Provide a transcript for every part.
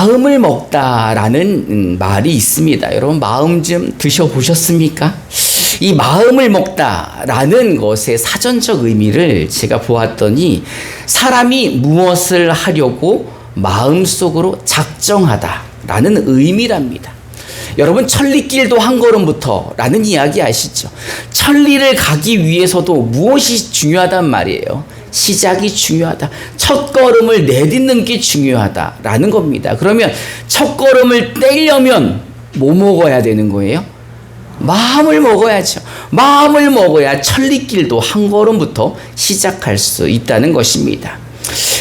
마음을 먹다라는 말이 있습니다. 여러분 마음 좀 드셔보셨습니까? 이 마음을 먹다라는 것의 사전적 의미를 제가 보았더니 사람이 무엇을 하려고 마음속으로 작정하다라는 의미랍니다. 여러분 천리길도 한 걸음부터 라는 이야기 아시죠? 천리를 가기 위해서도 무엇이 중요하단 말이에요? 시작이 중요하다. 첫 걸음을 내딛는 게 중요하다라는 겁니다. 그러면 첫 걸음을 떼려면 뭐 먹어야 되는 거예요? 마음을 먹어야죠. 마음을 먹어야 천리길도 한 걸음부터 시작할 수 있다는 것입니다.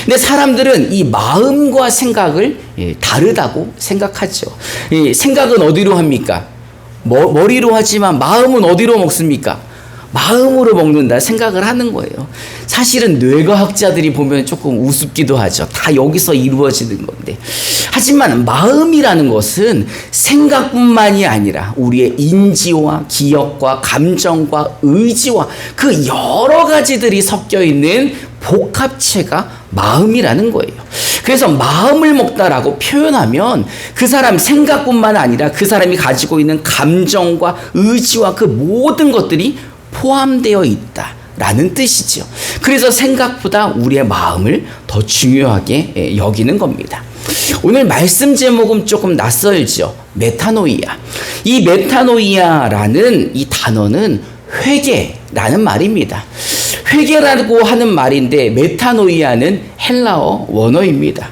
근데 사람들은 이 마음과 생각을 다르다고 생각하죠. 생각은 어디로 합니까? 머리로 하지만 마음은 어디로 먹습니까? 마음으로 먹는다 생각을 하는 거예요. 사실은 뇌과학자들이 보면 조금 우습기도 하죠. 다 여기서 이루어지는 건데. 하지만 마음이라는 것은 생각뿐만이 아니라 우리의 인지와 기억과 감정과 의지와 그 여러 가지들이 섞여 있는 복합체가 마음이라는 거예요. 그래서 마음을 먹다라고 표현하면 그 사람 생각뿐만 아니라 그 사람이 가지고 있는 감정과 의지와 그 모든 것들이 포함되어 있다라는 뜻이죠. 그래서 생각보다 우리의 마음을 더 중요하게 여기는 겁니다. 오늘 말씀 제목은 조금 낯설죠. 메타노이아. 이 메타노이아라는 이 단어는 회개라는 말입니다. 회개라고 하는 말인데 메타노이아는 헬라어 원어입니다.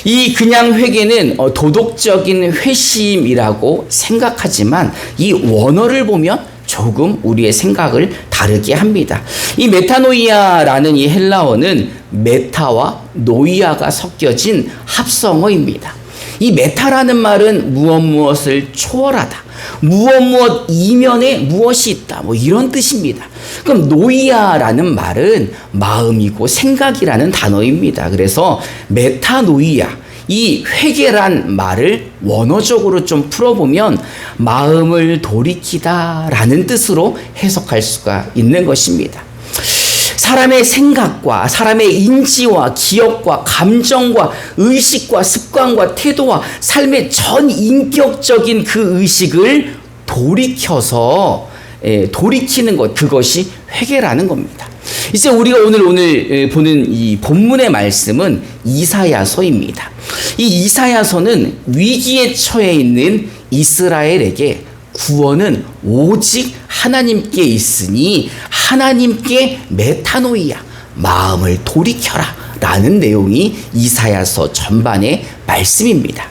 이 그냥 회개는 도덕적인 회심이라고 생각하지만 이 원어를 보면 조금 우리의 생각을 다르게 합니다. 이 메타노이아라는 이 헬라어는 메타와 노이아가 섞여진 합성어입니다. 이 메타라는 말은 무엇을 초월하다, 무엇 이면에 무엇이 있다, 뭐 이런 뜻입니다. 그럼 노이아라는 말은 마음이고 생각이라는 단어입니다. 그래서 메타노이아, 이 회개란 말을 원어적으로 좀 풀어보면 마음을 돌이키다라는 뜻으로 해석할 수가 있는 것입니다. 사람의 생각과 사람의 인지와 기억과 감정과 의식과 습관과 태도와 삶의 전 인격적인 그 의식을 돌이켜서 돌이키는 것, 그것이 회개라는 겁니다. 이제 우리가 오늘 보는 이 본문의 말씀은 이사야서입니다. 이 이사야서는 위기에 처해 있는 이스라엘에게 구원은 오직 하나님께 있으니 하나님께 메타노이아, 마음을 돌이켜라 라는 내용이 이사야서 전반의 말씀입니다.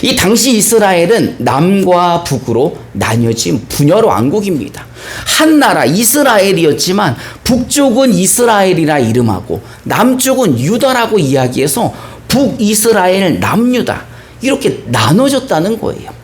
이 당시 이스라엘은 남과 북으로 나뉘어진 분열 왕국입니다. 한 나라 이스라엘이었지만 북쪽은 이스라엘이라 이름하고 남쪽은 유다라고 이야기해서 북이스라엘, 남유다 이렇게 나눠졌다는 거예요.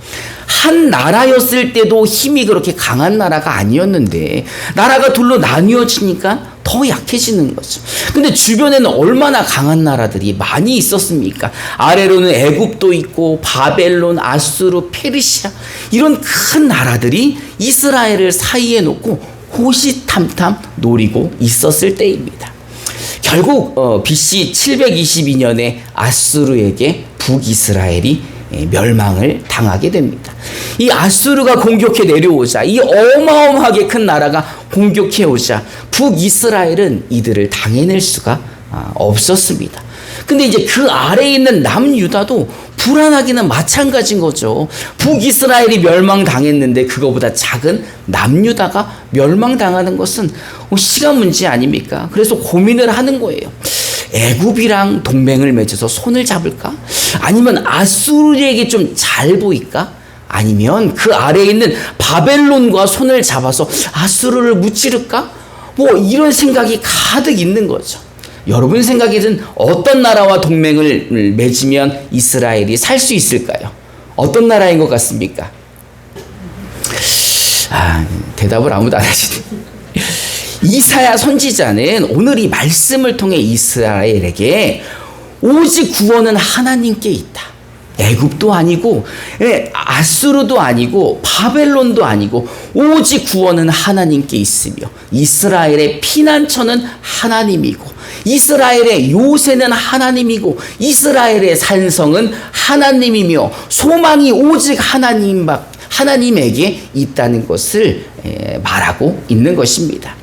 한 나라였을 때도 힘이 그렇게 강한 나라가 아니었는데 나라가 둘로 나뉘어지니까 더 약해지는 거죠. 근데 주변에는 얼마나 강한 나라들이 많이 있었습니까? 아래로는 애굽도 있고 바벨론, 아수르, 페르시아 이런 큰 나라들이 이스라엘을 사이에 놓고 호시탐탐 노리고 있었을 때입니다. 결국 BC 722년에 아수르에게 북이스라엘이 멸망을 당하게 됩니다. 이 아수르가 공격해 내려오자, 이 어마어마하게 큰 나라가 공격해 오자 북이스라엘은 이들을 당해낼 수가 없었습니다. 근데 이제 그 아래에 있는 남유다도 불안하기는 마찬가지인 거죠. 북이스라엘이 멸망당했는데 그거보다 작은 남유다가 멸망당하는 것은 시간 문제 아닙니까? 그래서 고민을 하는 거예요. 애굽이랑 동맹을 맺어서 손을 잡을까? 아니면 아수르에게 좀 잘 보일까? 아니면 그 아래에 있는 바벨론과 손을 잡아서 아수르를 무찌를까? 뭐 이런 생각이 가득 있는 거죠. 여러분 생각에는 어떤 나라와 동맹을 맺으면 이스라엘이 살 수 있을까요? 어떤 나라인 것 같습니까? 대답을 아무도 안 하시네. 이사야 선지자는 오늘 이 말씀을 통해 이스라엘에게 오직 구원은 하나님께 있다. 애굽도 아니고 아수르도 아니고 바벨론도 아니고 오직 구원은 하나님께 있으며 이스라엘의 피난처는 하나님이고 이스라엘의 요새는 하나님이고 이스라엘의 산성은 하나님이며 소망이 오직 하나님에게 있다는 것을 말하고 있는 것입니다.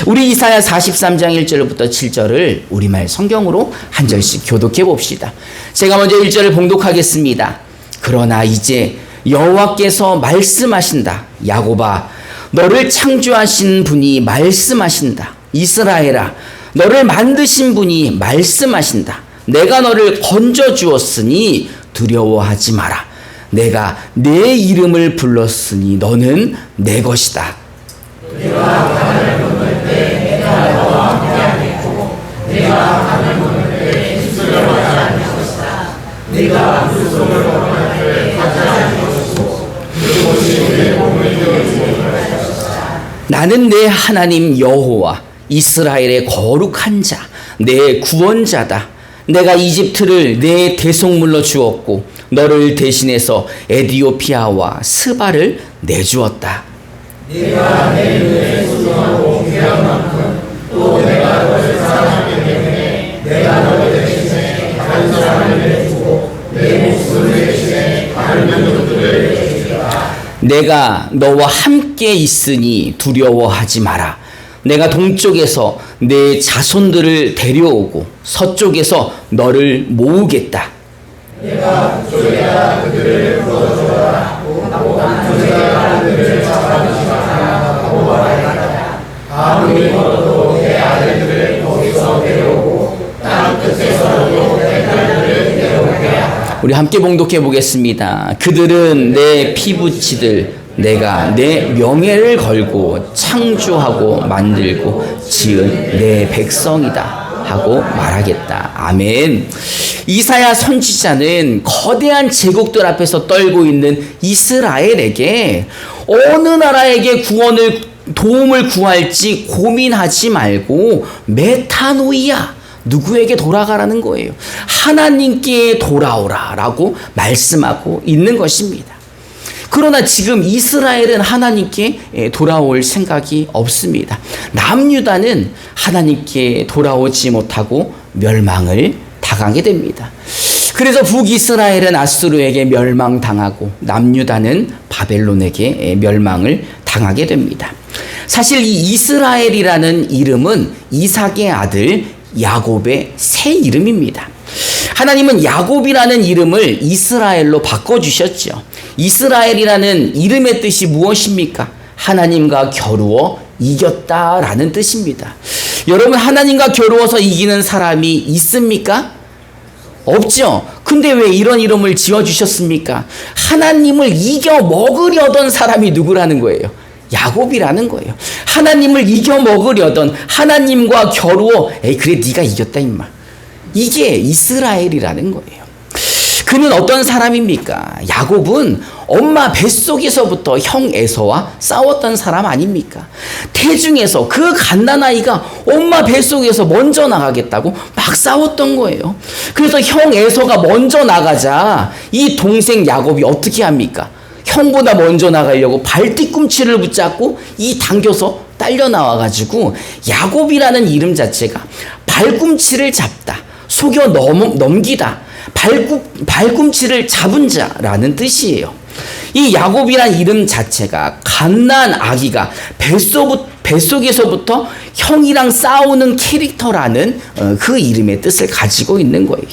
우리 이사야 43장 1절부터 7절을 우리말 성경으로 한 절씩 교독해 봅시다. 제가 먼저 1절을 봉독하겠습니다. 그러나 이제 여호와께서 말씀하신다. 야곱아, 너를 창조하신 분이 말씀하신다. 이스라엘아, 너를 만드신 분이 말씀하신다. 내가 너를 건져 주었으니 두려워하지 마라. 내가 내 이름을 불렀으니 너는 내 것이다. 내가 가을 건널 때 내가 너와 함께하겠고 내가 가을 건널 때 두려워하지 않을 것이다. 내가 물속을 걸어갈 때 가지 않을 것이고 그곳이 내 몸을 이어주는 것이다. 나는 내 하나님 여호와 이스라엘의 거룩한 자 내 구원자다. 내가 이집트를 내 대속물로 주었고 너를 대신해서 에디오피아와 스바를 내주었다. 내가 내 눈에 소중하고 귀한 만큼 또 내가 너를 사랑하기 때문에 내가 너를 대신해 다른 사람을 내주고 내 목숨을 대신해 다른 민족들을 내주리라. 내가 너와 함께 있으니 두려워하지 마라. 내가 동쪽에서 내 자손들을 데려오고 서쪽에서 너를 모으겠다. 내가 북쪽에다 그들을 불러주어라. 남쪽에다 그들을 잡아주시라 하고 말하였다. 아무리 멀어도 내 아들들을 거기서 데려오고 땅 끝에서도 내 딸들을 데려오게 하라. 우리 함께 봉독해 보겠습니다. 그들은 내 피부치들 내가 내 명예를 걸고 창조하고 만들고 지은 내 백성이다 하고 말하겠다. 아멘. 이사야 선지자는 거대한 제국들 앞에서 떨고 있는 이스라엘에게 어느 나라에게 도움을 구할지 고민하지 말고 메타노이아, 누구에게 돌아가라는 거예요. 하나님께 돌아오라라고 말씀하고 있는 것입니다. 그러나 지금 이스라엘은 하나님께 돌아올 생각이 없습니다. 남유다는 하나님께 돌아오지 못하고 멸망을 당하게 됩니다. 그래서 북이스라엘은 아수르에게 멸망당하고 남유다는 바벨론에게 멸망을 당하게 됩니다. 사실 이 이스라엘이라는 이름은 이삭의 아들 야곱의 새 이름입니다. 하나님은 야곱이라는 이름을 이스라엘로 바꿔주셨죠. 이스라엘이라는 이름의 뜻이 무엇입니까? 하나님과 겨루어 이겼다라는 뜻입니다. 여러분, 하나님과 겨루어서 이기는 사람이 있습니까? 없죠. 근데 왜 이런 이름을 지어주셨습니까? 하나님을 이겨 먹으려던 사람이 누구라는 거예요? 야곱이라는 거예요. 하나님을 이겨 먹으려던, 하나님과 겨루어 그래 네가 이겼다 임마. 이게 이스라엘이라는 거예요. 그는 어떤 사람입니까? 야곱은 엄마 뱃속에서부터 형 에서와 싸웠던 사람 아닙니까? 태중에서 그 갓난아이가 엄마 뱃속에서 먼저 나가겠다고 막 싸웠던 거예요. 그래서 형 에서가 먼저 나가자 이 동생 야곱이 어떻게 합니까? 형보다 먼저 나가려고 발뒤꿈치를 붙잡고 이 당겨서 딸려 나와가지고 야곱이라는 이름 자체가 발꿈치를 잡다, 속여 넘기다, 발꿈치를 잡은 자라는 뜻이에요. 이 야곱이란 이름 자체가 갓난 아기가 뱃속에서부터 형이랑 싸우는 캐릭터라는 그 이름의 뜻을 가지고 있는 거예요.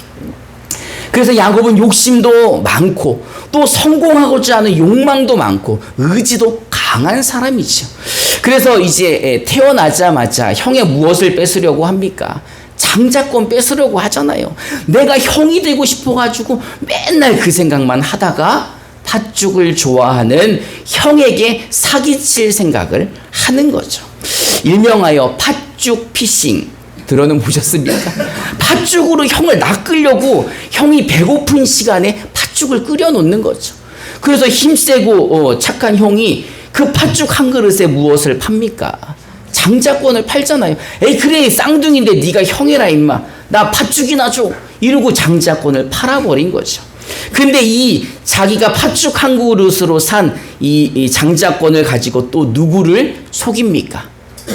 그래서 야곱은 욕심도 많고 또 성공하고자 하는 욕망도 많고 의지도 강한 사람이죠. 그래서 이제 태어나자마자 형의 무엇을 뺏으려고 합니까? 장자권 뺏으려고 하잖아요. 내가 형이 되고 싶어가지고 맨날 그 생각만 하다가 팥죽을 좋아하는 형에게 사기칠 생각을 하는 거죠. 일명하여 팥죽 피싱 들어는 보셨습니까? 팥죽으로 형을 낚으려고 형이 배고픈 시간에 팥죽을 끓여 놓는 거죠. 그래서 힘세고 착한 형이 그 팥죽 한 그릇에 무엇을 팝니까? 장자권을 팔잖아요. 에이 그래 쌍둥이인데 네가 형이라 임마, 나 팥죽이나 줘, 이러고 장자권을 팔아버린 거죠. 근데 이 자기가 팥죽 한 그릇으로 산 이 장자권을 가지고 또 누구를 속입니까?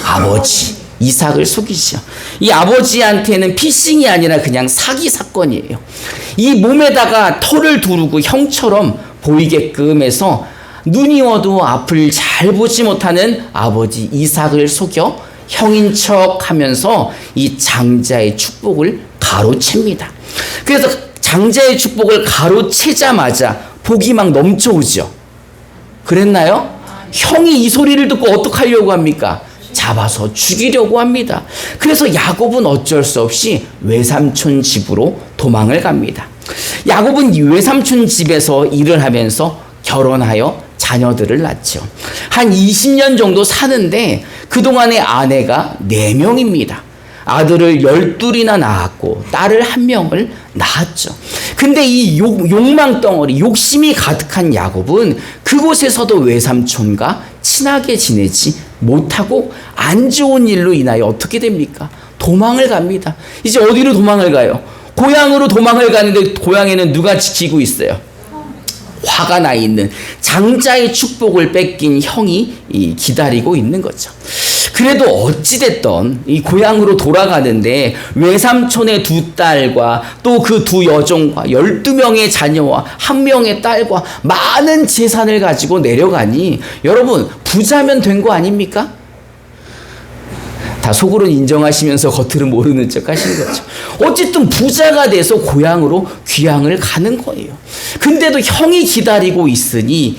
아버지 이삭을 속이죠. 이 아버지한테는 피싱이 아니라 그냥 사기 사건이에요. 이 몸에다가 털을 두르고 형처럼 보이게끔 해서 눈이 어두워 앞을 잘 보지 못하는 아버지 이삭을 속여 형인 척 하면서 이 장자의 축복을 가로챕니다. 그래서 장자의 축복을 가로채자마자 복이 막 넘쳐오죠. 그랬나요? 형이 이 소리를 듣고 어떡하려고 합니까? 잡아서 죽이려고 합니다. 그래서 야곱은 어쩔 수 없이 외삼촌 집으로 도망을 갑니다. 야곱은 이 외삼촌 집에서 일을 하면서 결혼하여 자녀들을 낳죠. 한 20년 정도 사는데 그동안의 아내가 4명입니다. 아들을 12이나 낳았고 딸을 1명을 낳았죠. 근데 이 욕망 덩어리, 욕심이 가득한 야곱은 그곳에서도 외삼촌과 친하게 지내지 못하고 안 좋은 일로 인하여 어떻게 됩니까? 도망을 갑니다. 이제 어디로 도망을 가요? 고향으로 도망을 가는데 고향에는 누가 지키고 있어요? 화가 나 있는 장자의 축복을 뺏긴 형이 기다리고 있는 거죠. 그래도 어찌됐던 이 고향으로 돌아가는데 외삼촌의 2딸과 또 그 2여종과 12명의 자녀와 1명의 딸과 많은 재산을 가지고 내려가니 여러분 부자면 된 거 아닙니까? 다 속으로는 인정하시면서 겉으로 모르는 척 하시는 거죠. 어쨌든 부자가 돼서 고향으로 귀향을 가는 거예요. 근데도 형이 기다리고 있으니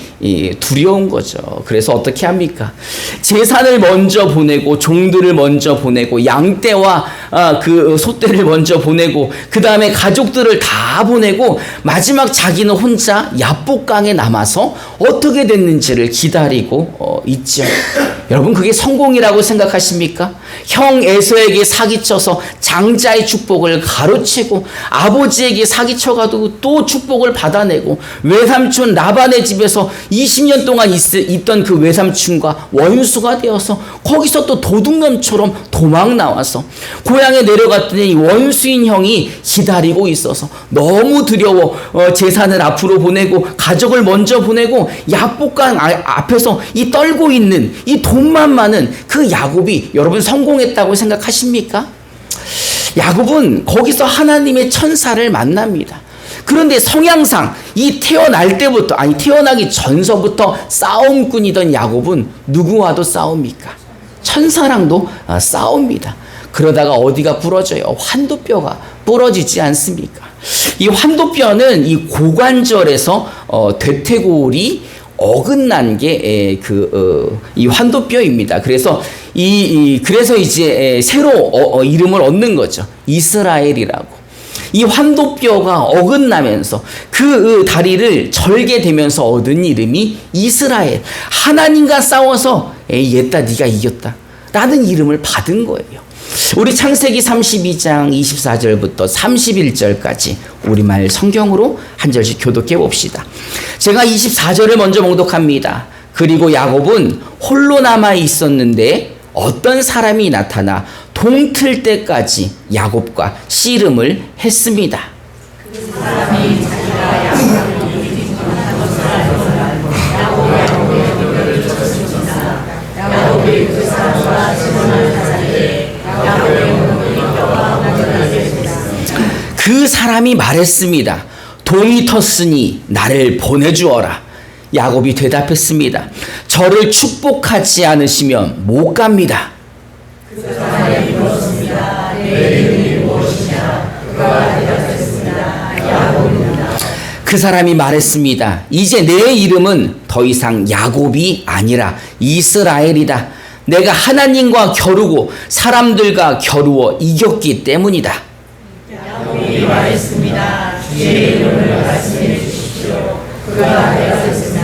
두려운 거죠. 그래서 어떻게 합니까? 재산을 먼저 보내고 종들을 먼저 보내고 양떼와 그 소떼를 먼저 보내고 그 다음에 가족들을 다 보내고 마지막 자기는 혼자 야복강에 남아서 어떻게 됐는지를 기다리고 있죠. 여러분 그게 성공이라고 생각하십니까? 형 에서에게 사기쳐서 장자의 축복을 가로채고 아버지에게 사기쳐가지고 또 축복을 받아내고 외삼촌 라반의 집에서 20년 동안 있던 그 외삼촌과 원수가 되어서 거기서 또 도둑놈처럼 도망 나와서 고향에 내려갔더니 원수인 형이 기다리고 있어서 너무 두려워 재산을 앞으로 보내고 가족을 먼저 보내고 야복강 앞에서 이 떨고 있는 이 돈만 많은 그 야곱이 여러분 성공했다고 생각하십니까? 야곱은 거기서 하나님의 천사를 만납니다. 그런데 성향상 이 태어나기 전서부터 싸움꾼이던 야곱은 누구와도 싸웁니까? 천사랑도 싸웁니다. 그러다가 어디가 부러져요? 환도뼈가 부러지지 않습니까? 이 환도뼈는 이 고관절에서 대퇴골이 어긋난 게 이 환도뼈입니다. 그래서 그래서 이제 새로 이름을 얻는 거죠. 이스라엘이라고. 이 환도뼈가 어긋나면서 그 다리를 절게 되면서 얻은 이름이 이스라엘. 하나님과 싸워서 얘다 네가 이겼다 라는 이름을 받은 거예요. 우리 창세기 32장 24절부터 31절까지 우리말 성경으로 한 절씩 교독해 봅시다. 제가 24절을 먼저 봉독합니다. 그리고 야곱은 홀로 남아 있었는데 어떤 사람이 나타나 동틀 때까지 야곱과 씨름을 했습니다. 그 사람이 자기가 야곱을 이기지 못한 것을 알고 야곱의 쳤습니다. 야곱이 그 사람과 씨름을 하자니 야곱의 몸이 뼈가 뭉클하게 됐습니다. 그 사람이 말했습니다. 돈이 텄으니 나를 보내주어라. 야곱이 대답했습니다. 저를 축복하지 않으시면 못 갑니다. 그 사람이 물었습니다. 내 이름이 무엇이냐? 그가 대답했습니다. 야곱입니다. 그 사람이 말했습니다. 이제 내 이름은 더 이상 야곱이 아니라 이스라엘이다. 내가 하나님과 겨루고 사람들과 겨루어 이겼기 때문이다. 야곱이 말했습니다. 주의 이름을 말씀해 주십시오. 그가 대답했습니다.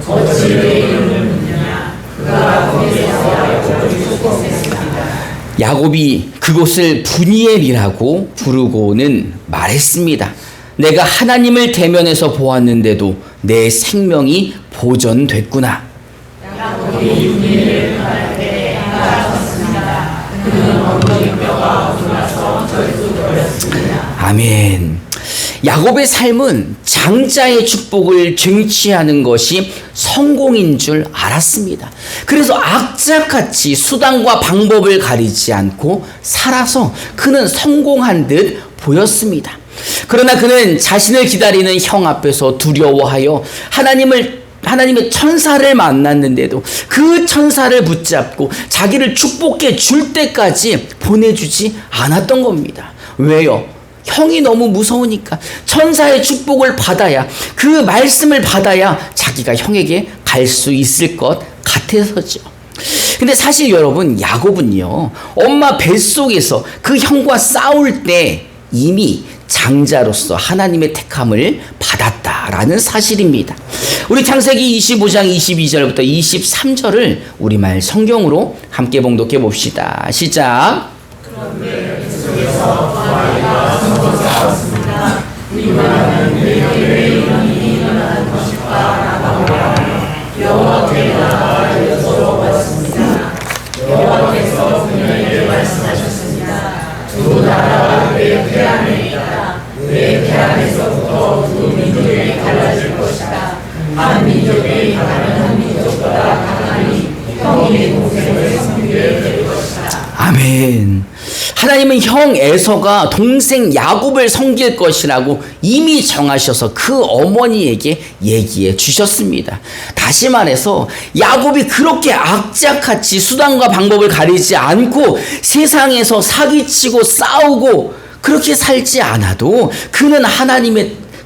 어찌 내 이름을 묻느냐? 그가 거기서 야곱을 축복했습니다. 야곱이 그곳을 브니엘이라고 부르고는 말했습니다. 내가 하나님을 대면해서 보았는데도 내 생명이 보존됐구나. 야곱이 브니엘을 말할 때 해가 졌습니다. 그는 엉덩이 뼈가 돌아서 절뚝거렸습니다. 아멘. 야곱의 삶은 장자의 축복을 쟁취하는 것이 성공인 줄 알았습니다. 그래서 악착같이 수단과 방법을 가리지 않고 살아서 그는 성공한 듯 보였습니다. 그러나 그는 자신을 기다리는 형 앞에서 두려워하여 하나님의 천사를 만났는데도 그 천사를 붙잡고 자기를 축복해 줄 때까지 보내주지 않았던 겁니다. 왜요? 형이 너무 무서우니까 천사의 축복을 받아야, 그 말씀을 받아야 자기가 형에게 갈 수 있을 것 같아서죠. 근데 사실 여러분, 야곱은요, 엄마 뱃속에서 그 형과 싸울 때 이미 장자로서 하나님의 택함을 받았다라는 사실입니다. 우리 창세기 25장 22절부터 23절을 우리말 성경으로 함께 봉독해 봅시다. 시작. 그런데 뱃속에서 아이가 서로 싸웠습니다. 이만은 내 이런 일이 일어난 것일까 라고 하며 여호와께가 알려서 왔습니다. 여호와께서 그녀에게 말씀하셨습니다. 두 나라가 내 배 안에 있다. 내 배 안에서부터 두 민족이 갈라질 것이다. 한 민족이 다른 민족보다 강하니 형의 동생을 섬기게 될 것이다. 아멘. 하나님은 형 에서가 동생 야곱을 섬길 것이라고 이미 정하셔서 그 어머니에게 얘기해 주셨습니다. 다시 말해서 야곱이 그렇게 악착같이 수단과 방법을 가리지 않고 세상에서 사기치고 싸우고 그렇게 살지 않아도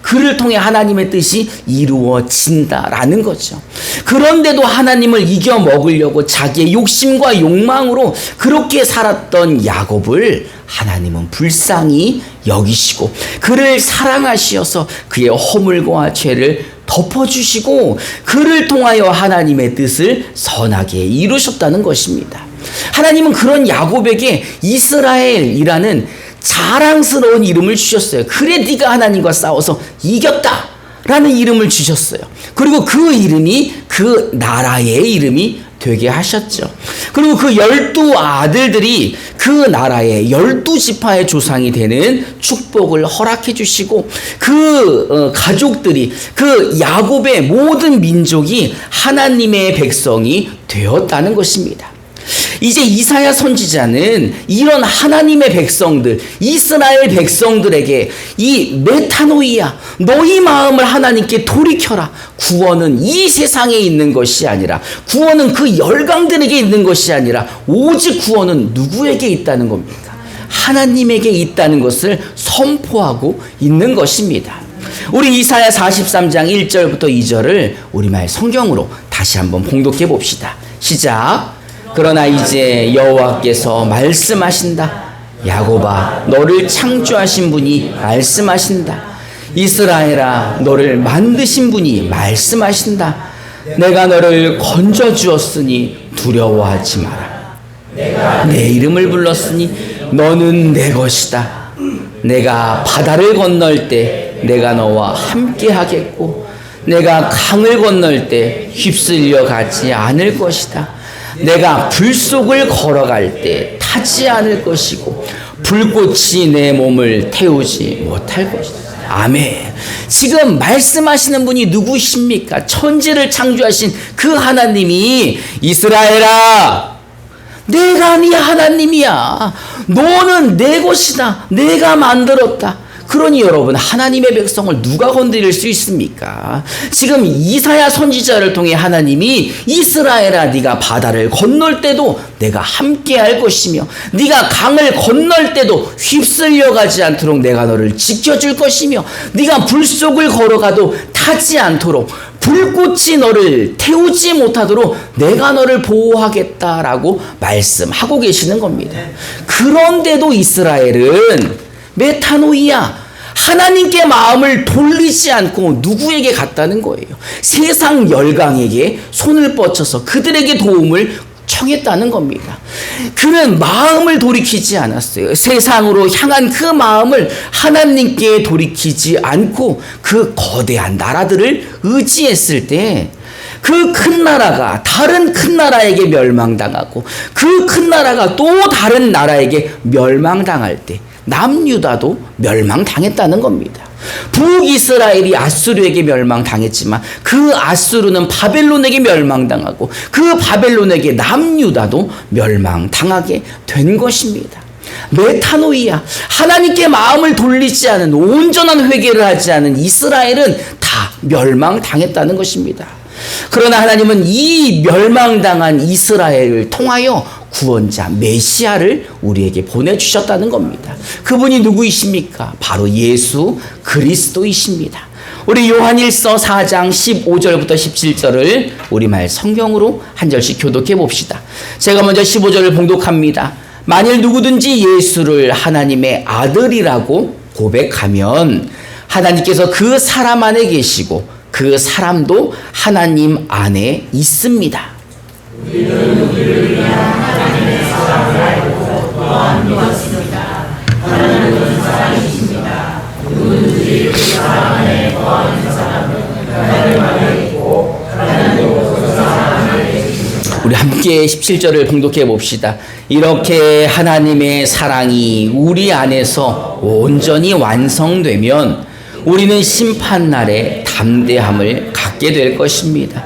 그를 통해 하나님의 뜻이 이루어진다라는 거죠. 그런데도 하나님을 이겨 먹으려고 자기의 욕심과 욕망으로 그렇게 살았던 야곱을 하나님은 불쌍히 여기시고 그를 사랑하시어서 그의 허물과 죄를 덮어주시고 그를 통하여 하나님의 뜻을 선하게 이루셨다는 것입니다. 하나님은 그런 야곱에게 이스라엘이라는 자랑스러운 이름을 주셨어요. 그래 네가 하나님과 싸워서 이겼다 라는 이름을 주셨어요. 그리고 그 이름이 그 나라의 이름이 되게 하셨죠. 그리고 그 12아들들이 그 나라의 12지파의 조상이 되는 축복을 허락해 주시고 그 가족들이, 그 야곱의 모든 민족이 하나님의 백성이 되었다는 것입니다. 이제 이사야 선지자는 이런 하나님의 백성들, 이스라엘 백성들에게 이 메타노이아, 너희 마음을 하나님께 돌이켜라. 구원은 이 세상에 있는 것이 아니라, 구원은 그 열강들에게 있는 것이 아니라 오직 구원은 누구에게 있다는 겁니까? 하나님에게 있다는 것을 선포하고 있는 것입니다. 우리 이사야 43장 1절부터 2절을 우리말 성경으로 다시 한번 봉독해 봅시다. 시작. 그러나 이제 여호와께서 말씀하신다. 야곱아, 너를 창조하신 분이 말씀하신다. 이스라엘아, 너를 만드신 분이 말씀하신다. 내가 너를 건져주었으니 두려워하지 마라. 내 이름을 불렀으니 너는 내 것이다. 내가 바다를 건널 때 내가 너와 함께 하겠고 내가 강을 건널 때 휩쓸려 가지 않을 것이다. 내가 불 속을 걸어갈 때 타지 않을 것이고 불꽃이 내 몸을 태우지 못할 것이다. 아멘. 지금 말씀하시는 분이 누구십니까? 천지를 창조하신 그 하나님이 이스라엘아, 내가 네 하나님이야. 너는 내 것이다. 내가 만들었다. 그러니 여러분, 하나님의 백성을 누가 건드릴 수 있습니까? 지금 이사야 선지자를 통해 하나님이 이스라엘아, 네가 바다를 건널 때도 내가 함께 할 것이며 네가 강을 건널 때도 휩쓸려 가지 않도록 내가 너를 지켜줄 것이며 네가 불 속을 걸어가도 타지 않도록 불꽃이 너를 태우지 못하도록 내가 너를 보호하겠다라고 말씀하고 계시는 겁니다. 그런데도 이스라엘은 메타노이아, 하나님께 마음을 돌리지 않고 누구에게 갔다는 거예요? 세상 열강에게 손을 뻗쳐서 그들에게 도움을 청했다는 겁니다. 그는 마음을 돌이키지 않았어요. 세상으로 향한 그 마음을 하나님께 돌이키지 않고 그 거대한 나라들을 의지했을 때 그 큰 나라가 다른 큰 나라에게 멸망당하고 그 큰 나라가 또 다른 나라에게 멸망당할 때 남유다도 멸망당했다는 겁니다. 북이스라엘이 아수르에게 멸망당했지만 그 아수르는 바벨론에게 멸망당하고 그 바벨론에게 남유다도 멸망당하게 된 것입니다. 메타노이아, 하나님께 마음을 돌리지 않은, 온전한 회개를 하지 않은 이스라엘은 다 멸망당했다는 것입니다. 그러나 하나님은 이 멸망당한 이스라엘을 통하여 구원자 메시아를 우리에게 보내주셨다는 겁니다. 그분이 누구이십니까? 바로 예수 그리스도이십니다. 우리 요한일서 4장 15절부터 17절을 우리말 성경으로 한 절씩 교독해 봅시다. 제가 먼저 15절을 봉독합니다. 만일 누구든지 예수를 하나님의 아들이라고 고백하면 하나님께서 그 사람 안에 계시고 그 사람도 하나님 안에 있습니다. 우리는 우리를 위한 하나님의 사랑을 알고 또한 믿었습니다. 하나님은 사랑이십니다. 누구든지 그 사랑 안에 거하는 사람은 하나님 안에 있고 하나님도 그 사람 안에 계십니다. 우리 함께 17절을 봉독해 봅시다. 이렇게 하나님의 사랑이 우리 안에서 온전히 완성되면 우리는 심판날에 담대함을 갖게 될 것입니다.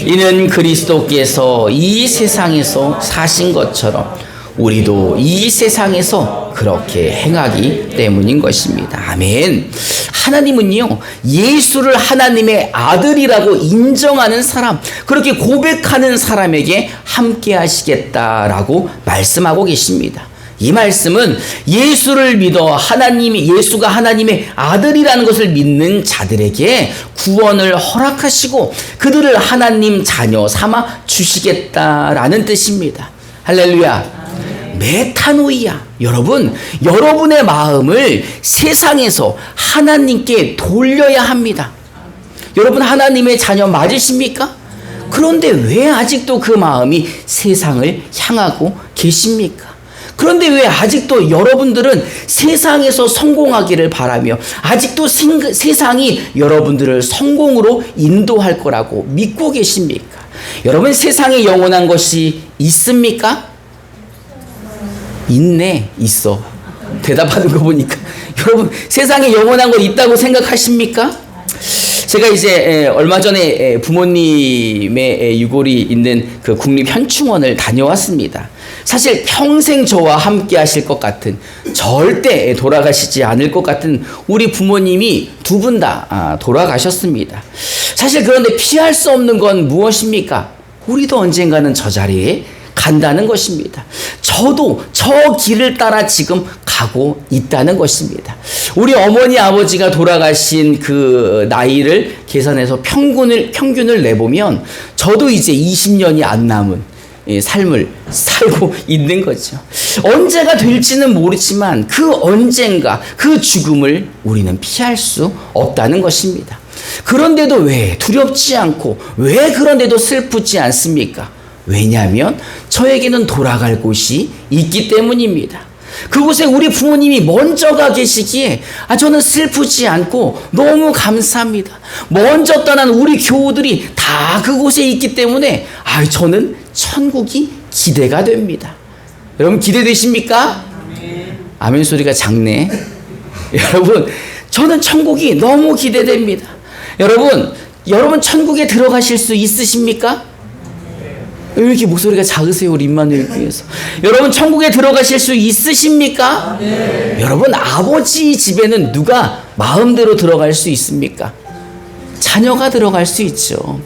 이는 그리스도께서 이 세상에서 사신 것처럼 우리도 이 세상에서 그렇게 행하기 때문인 것입니다. 아멘. 하나님은요, 예수를 하나님의 아들이라고 인정하는 사람, 그렇게 고백하는 사람에게 함께 하시겠다라고 말씀하고 계십니다. 이 말씀은 예수를 믿어 예수가 하나님의 아들이라는 것을 믿는 자들에게 구원을 허락하시고 그들을 하나님 자녀 삼아 주시겠다라는 뜻입니다. 할렐루야. 메타노이아. 여러분, 여러분의 마음을 세상에서 하나님께 돌려야 합니다. 여러분, 하나님의 자녀 맞으십니까? 그런데 왜 아직도 그 마음이 세상을 향하고 계십니까? 그런데 왜 아직도 여러분들은 세상에서 성공하기를 바라며 아직도 세상이 여러분들을 성공으로 인도할 거라고 믿고 계십니까? 여러분, 세상에 영원한 것이 있습니까? 있네, 있어. 대답하는 거 보니까. 여러분, 세상에 영원한 것 있다고 생각하십니까? 제가 이제 얼마 전에 부모님의 유골이 있는 그 국립현충원을 다녀왔습니다. 사실 평생 저와 함께 하실 것 같은, 절대 돌아가시지 않을 것 같은 우리 부모님이 두 분 다 돌아가셨습니다. 사실 그런데 피할 수 없는 건 무엇입니까? 우리도 언젠가는 저 자리에 간다는 것입니다. 저도 저 길을 따라 지금 가고 있다는 것입니다. 우리 어머니 아버지가 돌아가신 그 나이를 계산해서 평균을 내보면 저도 이제 20년이 안 남은 삶을 살고 있는 거죠. 언제가 될지는 모르지만 그 언젠가 그 죽음을 우리는 피할 수 없다는 것입니다. 그런데도 왜 두렵지 않고 왜 그런데도 슬프지 않습니까? 왜냐하면 저에게는 돌아갈 곳이 있기 때문입니다. 그곳에 우리 부모님이 먼저 가 계시기에 저는 슬프지 않고 너무 감사합니다. 먼저 떠난 우리 교우들이 다 그곳에 있기 때문에 저는 천국이 기대가 됩니다. 여러분, 기대되십니까? 아멘 소리가 작네. 여러분, 저는 천국이 너무 기대됩니다. 여러분 천국에 들어가실 수 있으십니까? 왜 이렇게 목소리가 작으세요, 우리 임마누엘 교회에서? 여러분, 천국에 들어가실 수 있으십니까? 네. 여러분, 아버지 집에는 누가 마음대로 들어갈 수 있습니까? 자녀가 들어갈 수 있죠.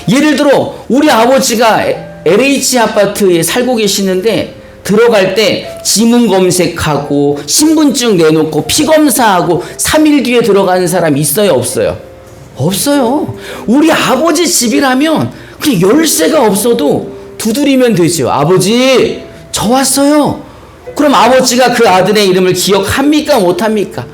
예를 들어 우리 아버지가 LH 아파트에 살고 계시는데 들어갈 때 지문 검색하고 신분증 내놓고 피 검사하고 3일 뒤에 들어가는 사람 있어요, 없어요? 없어요. 우리 아버지 집이라면 그냥 열쇠가 없어도 두드리면 되죠. 아버지, 저 왔어요. 그럼 아버지가 그 아들의 이름을 기억합니까? 못합니까?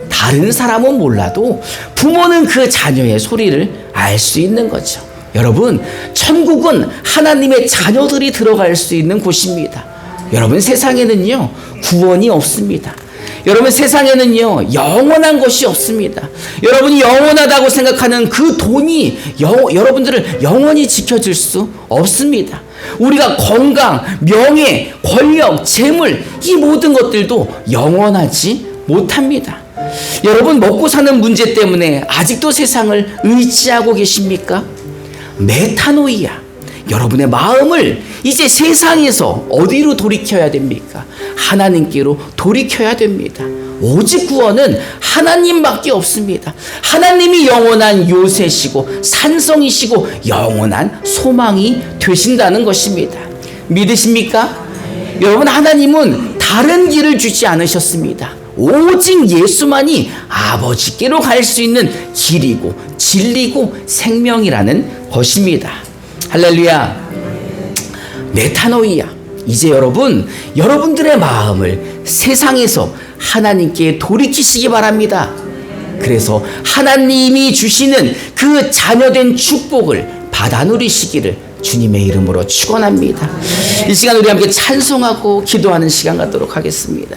다른 사람은 몰라도 부모는 그 자녀의 소리를 알 수 있는 거죠. 여러분, 천국은 하나님의 자녀들이 들어갈 수 있는 곳입니다. 여러분, 세상에는요, 구원이 없습니다. 여러분, 세상에는요, 영원한 것이 없습니다. 여러분이 영원하다고 생각하는 그 돈이 여러분들을 영원히 지켜줄 수 없습니다. 우리가 건강, 명예, 권력, 재물, 이 모든 것들도 영원하지 못합니다. 여러분, 먹고 사는 문제 때문에 아직도 세상을 의지하고 계십니까? 메타노이아. 여러분의 마음을 이제 세상에서 어디로 돌이켜야 됩니까? 하나님께로 돌이켜야 됩니다. 오직 구원은 하나님밖에 없습니다. 하나님이 영원한 요새시고 산성이시고 영원한 소망이 되신다는 것입니다. 믿으십니까? 여러분, 하나님은 다른 길을 주지 않으셨습니다. 오직 예수만이 아버지께로 갈 수 있는 길이고 진리고 생명이라는 것입니다. 할렐루야. 메타노이아. 이제 여러분들의 마음을 세상에서 하나님께 돌이키시기 바랍니다. 그래서 하나님이 주시는 그 자녀된 축복을 받아 누리시기를 주님의 이름으로 축원합니다. 이 시간 우리 함께 찬송하고 기도하는 시간 갖도록 하겠습니다.